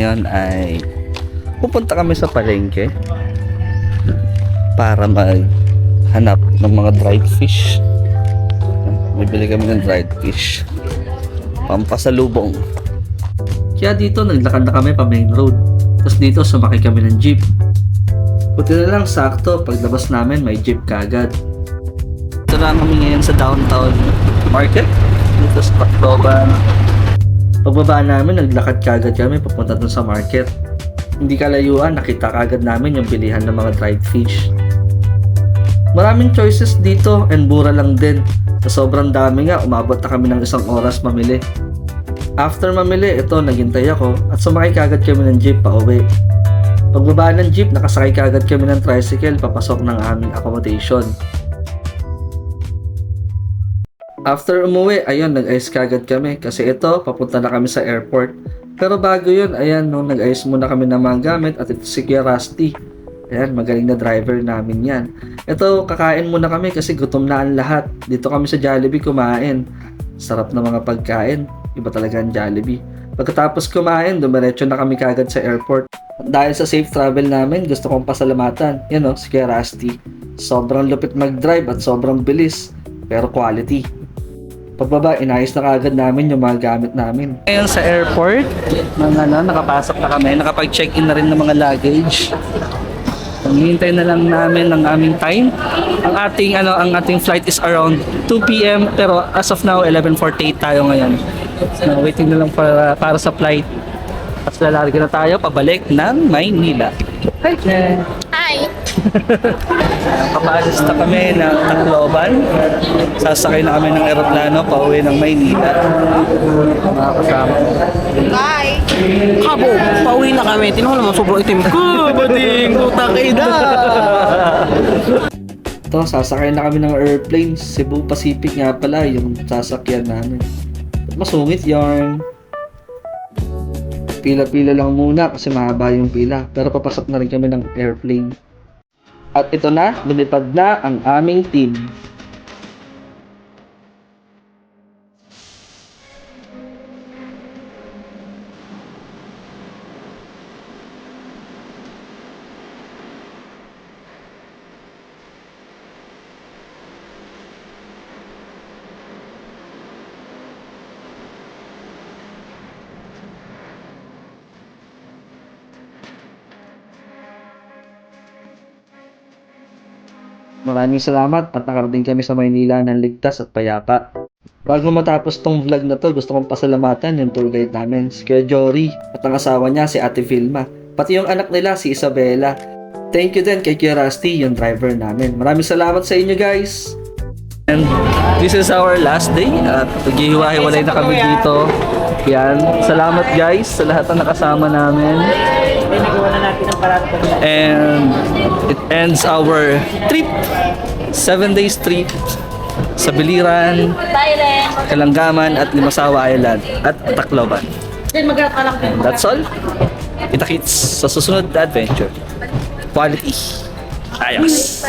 Ngayon ay pupunta kami sa palengke para maghanap ng mga dried fish. Bibili kami ng dried fish pampasalubong. Kaya dito naglakad na kami pa main road. Tapos dito sumakay kami ng jeep. Buti na lang sakto, paglabas namin may jeep kagad. Ito na kami ngayon sa downtown market dito sa Tacloban. Pagbaba namin, naglakad kagad kami papunta dun sa market. Hindi kalayuan, nakita kagad namin yung bilihan ng mga dried fish. Maraming choices dito and mura lang din. Sa sobrang dami nga, umabot na kami ng 1 oras mamili. After mamili, ito, naghintay ako at sumakay kagad kami ng jeep pa uwi. Pagbaba ng jeep, nakasakay kagad kami ng tricycle papasok ng aming accommodation. After umuwi, ayun, nag-ayos kagad kami kasi ito, papunta na kami sa airport. Pero bago yun, ayan, nung nag-ayos muna kami ng mga gamit at ito si Kuya Rusty. Ayan, magaling na driver namin yan. Ito, kakain muna kami kasi gutom na ang lahat. Dito kami sa Jollibee kumain. Sarap na mga pagkain. Iba talaga ang Jollibee. Pagkatapos kumain, dumiretso na kami kagad sa airport. At dahil sa safe travel namin, gusto kong pasalamatan. Yan o, si Kuya Rusty. Sobrang lupit mag-drive at sobrang bilis. Pero quality. Pagbaba, inayos na kagad namin yung mga gamit namin. Ngayon sa airport, nakapasok na kami. Nakapag-check-in na rin ng mga luggage. Hinihintay na lang namin ng aming time. Ang ating flight is around 2 PM pero as of now 11:48 tayo ngayon. So, waiting na lang para sa flight. At lalarga na tayo pabalik ng Maynila. Hi! Hi! Kapaalis na kami ng Tacloban. Sasakay na kami ng eroplano pauwi ng Maynila. Mga kasama. Bye! Kabo, pauwi na kami. Tinuha naman sobrang itim ko. Bading, utang ina. Ito, sasakay na kami ng airplane. Cebu Pacific nga pala yung sasakyan namin. Masungit yarn. Pila-pila lang muna kasi mahaba yung pila. Pero papasok na rin kami ng airplane. At ito na, lumipad na ang aming team. Maraming salamat at nakarating kami sa Maynila ng ligtas at payapa. Bago matapos tong vlog na to, gusto kong pasalamatan yung tour guide namin, si Kuya Jory, at ang asawa niya si Ate Vilma. Pati yung anak nila, si Isabella. Thank you din kay Kuya Rusty, yung driver namin. Maraming salamat sa inyo guys! And this is our last day at maghihiwa-hiwalay na kami dito. Yan. Salamat guys sa lahat ng nakasama namin. And it ends our trip. 7 days trip sa Biliran, Kalangaman at Limasawa Island at Tacloban. And that's all. Kita-kits sa susunod na adventure. Quality. Ayos.